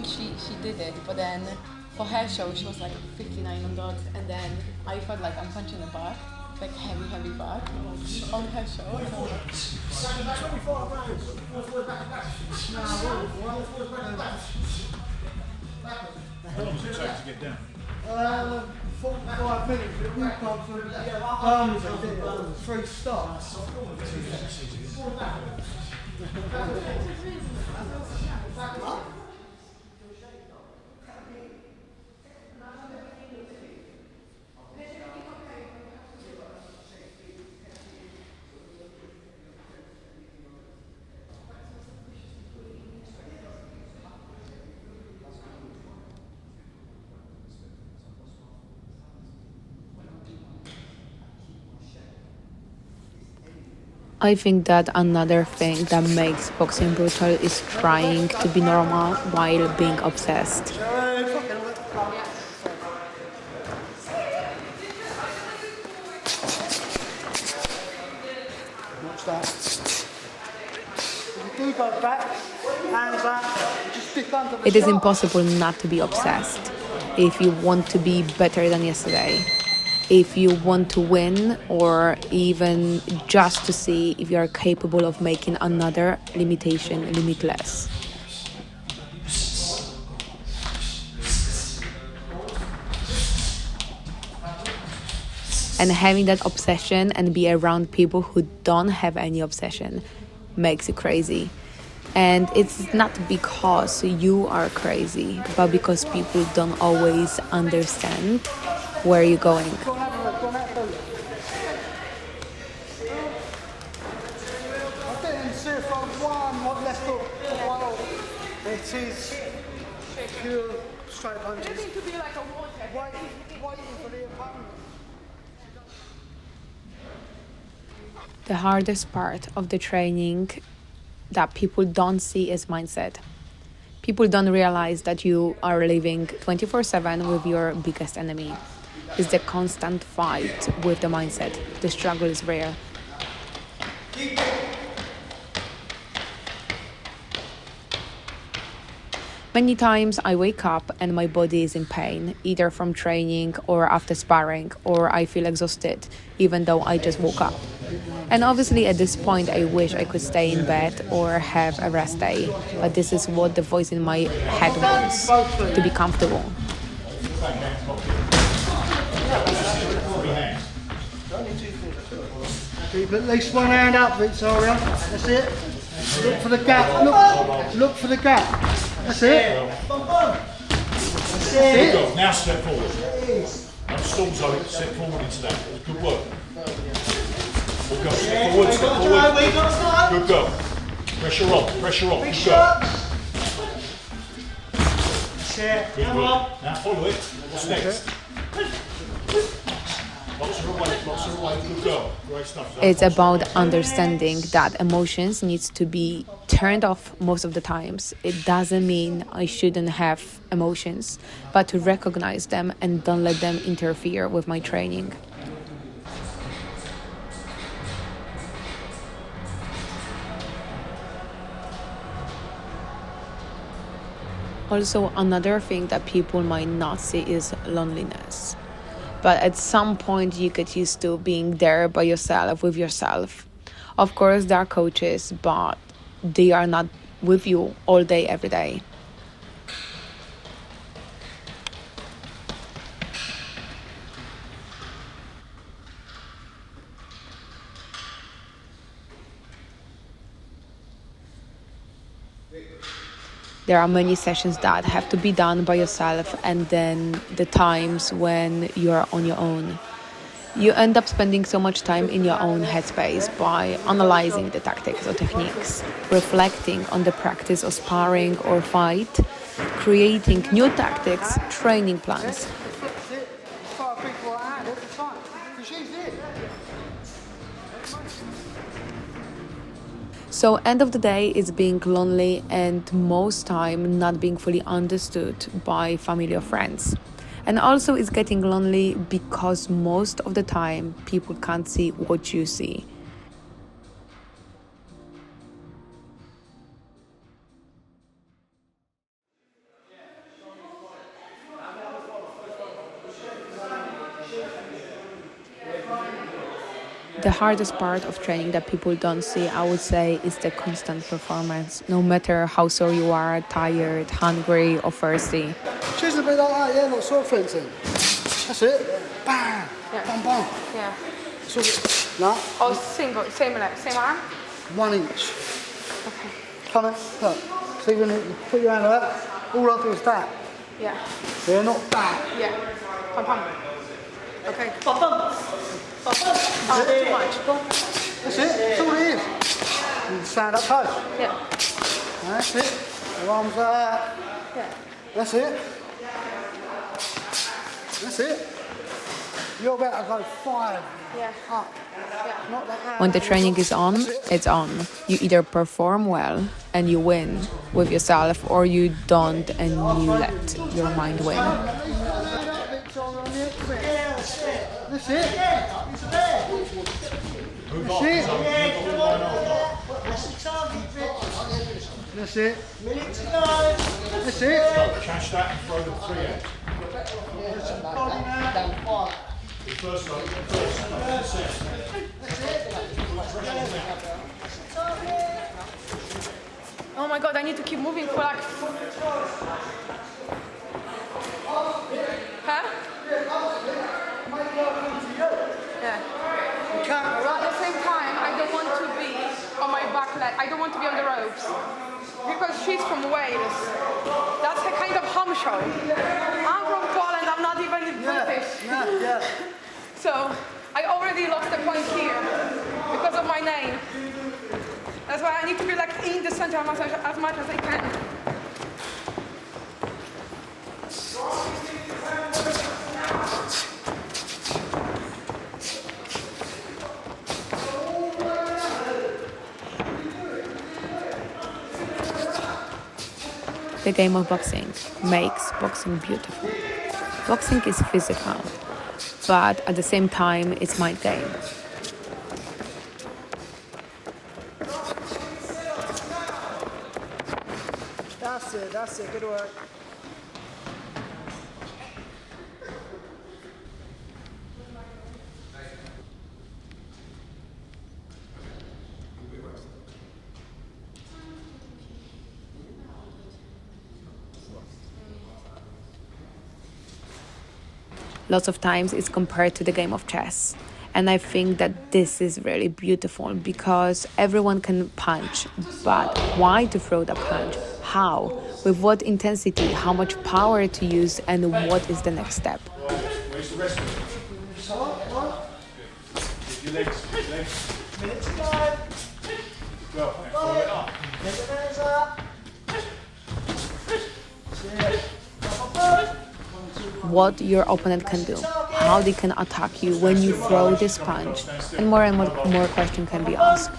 she did it, but then for her show she was like 59 and then I felt like I'm punching the bag, like heavy bag on her show. And I was How long does it take to get down? 45 minutes, but we've gone through three stops. I think that another thing that makes boxing brutal is trying to be normal while being obsessed. Watch that. If you do go back, hands up, just stick under the It is shot. impossible not to be obsessed if you want to be better than yesterday, if you want to win, or even just to see if you are capable of making another limitation limitless. And having that obsession and be around people who don't have any obsession makes you crazy. And it's not because you are crazy, but because people don't always understand where you're going. Go on, have a look, go on, have a look. I didn't see if I one left hook, one off. It is pure straight punches. it could be like a water. Waiting for the opponent. The hardest part of the training that people don't see is mindset. People don't realize that you are living 24/7 with your biggest enemy. It's the constant fight with the mindset. The struggle is real. Many times I wake up and my body is in pain, either from training or after sparring, or I feel exhausted, even though I just woke up. And obviously at this point I wish I could stay in bed or have a rest day, but this is what the voice in my head wants, to be comfortable. Keep at least one hand up, Victoria. That's it. Look for the gap. Look for the gap. That's it. That's Good it. go. Now step forward. Now stall Zoe, step forward into that. Good work. Good go. Step forward, step forward. Good go. Pressure on, pressure on. Good go. That's it. Good work. Now follow it. What's next? Box her away. Good go. Great stuff. Zoe. It's about understanding that emotions needs to be turned off most of the times. It doesn't mean I shouldn't have emotions, but to recognize them and don't let them interfere with my training. Also, another thing that people might not see is loneliness. But at some point, you get used to being there by yourself, with yourself. Of course, there are coaches, but they are not with you all day, every day. There are many sessions that have to be done by yourself, and then the times when you're on your own. You end up spending so much time in your own headspace by analyzing the tactics or techniques, reflecting on the practice of sparring or fight, creating new tactics, training plans. That's it. Fire people right hand every time. Because she's it. So end of the day is being lonely and most time not being fully understood by family or friends. And also it's getting lonely because most of the time people can't see what you see. The hardest part of training that people don't see, I would say, is the constant performance. No matter how sore you are, tired, hungry, or thirsty. She's a bit like that, yeah, like sword fencing. That's it. Bang! Yeah. Bang, bang. Yeah. So, no, Oh, single, same arm? 1 inch. Okay. Come on, look. See when you put your hand like that, all I do is that. Yeah. Yeah, not that. Yeah. Pum pum. Okay. That's too much. That's it, that's all it is. You stand up close. Yeah. That's it. Your arms like that. Yeah. That's it. That's it. You're about to go 5 Yeah. up. Not like that. When the training is on, it's on. You either perform well and you win with yourself, or you don't and you let your mind win. That's it. That's it. That's it. That's it. Catch that and throw the 3 out. First line, first. Oh my god, I need to keep moving for like... Huh? Yeah. At the same time, I don't want to be on my back leg. I don't want to be on the ropes. Because she's from Wales. That's a kind of home show. I'm from Poland, I'm not even British. Yeah. So I already lost a point here because of my name. That's why I need to be like in the center as much as I can. The game of boxing makes boxing beautiful. Boxing is physical, but at the same time, it's mind game. That's it, good work. Lots of times it's compared to the game of chess. And I think that this is really beautiful because everyone can punch, but why to throw the punch? How? With what intensity? How much power to use? And what is the next step? Where's the rest of it? Your legs. Minute to go. Well, and follow it up. Get the hands up. What your opponent can do, how they can attack you when you throw this punch, and more questions can be asked.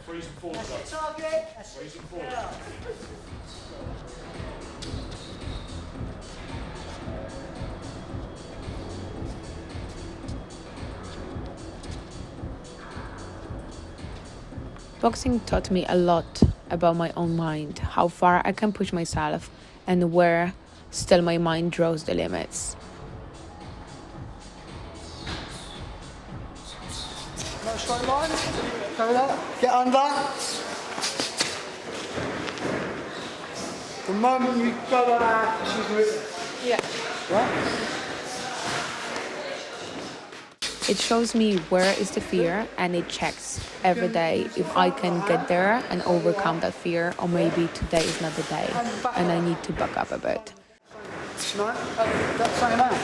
Freeze and forward. Freeze and forward. Boxing taught me a lot about my own mind, how far I can push myself, and where still my mind draws the limits. No straight line. Go there. Get under. The moment you go like that, she's with it. Yeah. Right? It shows me where is the fear, and it checks every day if I can get there and overcome that fear, or maybe today is not the day and I need to back up a bit. No, that same hand.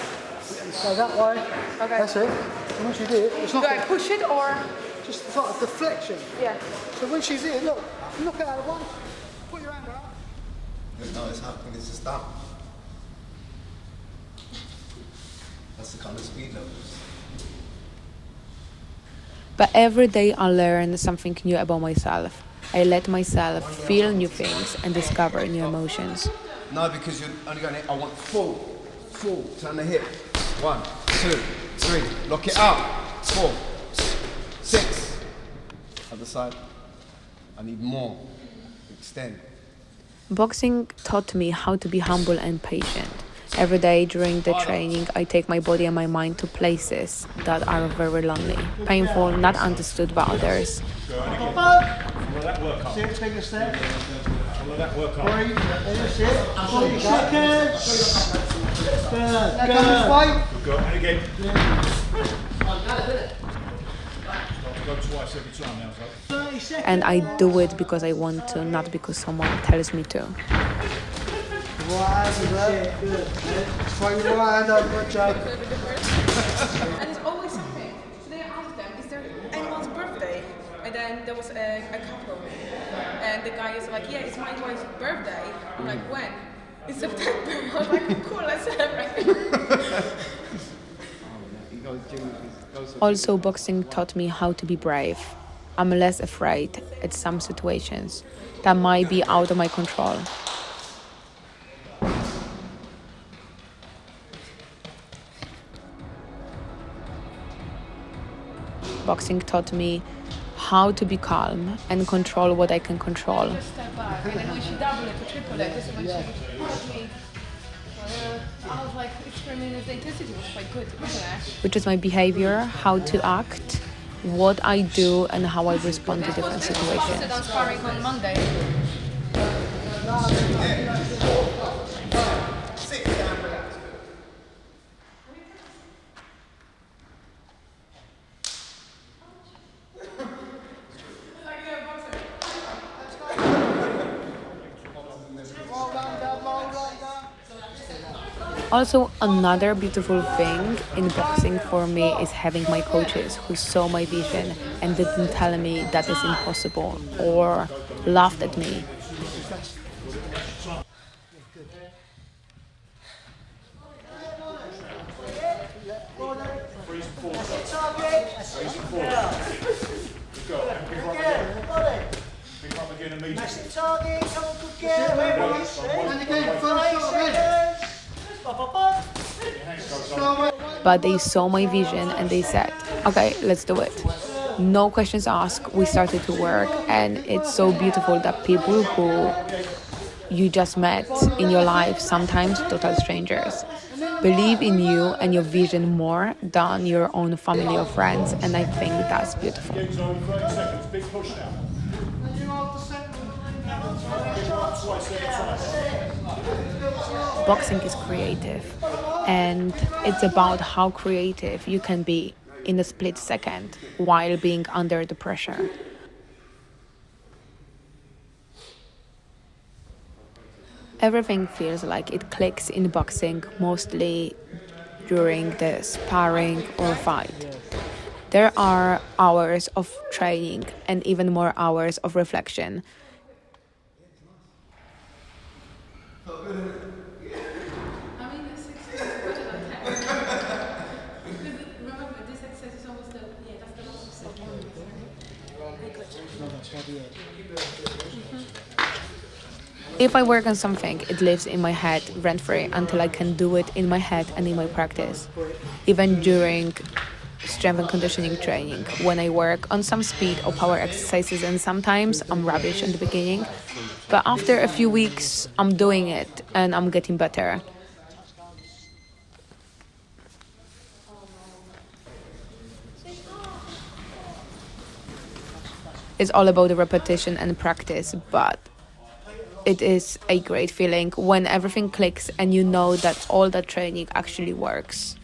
So that way. Okay. That's it. And once you do it, it's not Do I push it or? just sort of deflection. Yeah. So when she's here, look at her one. Put your hand out. No, it's happening, it's just down. That's the kind of speed levels. But every day I learn something new about myself. I let myself feel new things and discover new emotions. No, because you're only going to, I want full, turn the hip. 1, 2, 3, lock it out. 4, Other side. I need more. Extend. Boxing taught me how to be humble and patient. Every day during the training, I take my body and my mind to places that are very lonely, painful, not understood by others. Follow that work up. Sit, take a step. Follow that work up. Breathe. That's it. 40 seconds. Good. Good. Good go. And again. Go twice every time now. So. 30 seconds. And I do it because I want to, not because someone tells me to. Right, that's it. Good. Straight your right hand up, good job. And it's always something. Today I asked them, is there anyone's birthday? And then there was a couple. And the guy is like, yeah, it's my wife's birthday. I'm like, when? In September. I was like, cool, let's celebrate. Also, boxing taught me how to be brave. I'm less afraid at some situations that might be out of my control. Boxing taught me how to be calm and control what I can control. Just step back. And then when she doubled it or tripled it, this is when she pushed me. I was like, experiment, the intensity was quite good, wasn't it? Which is my behavior, how to act, what I do, and how I respond to different Sit situations. down sparring on Monday. Also, another beautiful thing in boxing for me is having my coaches who saw my vision and didn't tell me that is impossible or laughed at me. Pick up again immediately. Massive target, come on, good girl. And again, first shot again. But they saw my vision and they said, okay, let's do it. No questions asked, we started to work, and it's so beautiful that people who you just met in your life, sometimes total strangers, believe in you and your vision more than your own family or friends, and I think that's beautiful. Again, Zoe, 30 seconds. Big push now. Twice every time. Boxing is creative, and it's about how creative you can be in a split second while being under the pressure. Everything feels like it clicks in boxing, mostly during the sparring or fight. There are hours of training and even more hours of reflection. I mean, this exercise is better than 10. Because remember, this exercise is almost the, yeah, that's the last exercise. If I work on something, it lives in my head rent-free until I can do it in my head and in my practice. Even during strength and conditioning training, when I work on some speed or power exercises, and sometimes I'm rubbish in the beginning, but after a few weeks I'm doing it and I'm getting better. It's all about the repetition and practice, but it is a great feeling when everything clicks and you know that all that training actually works.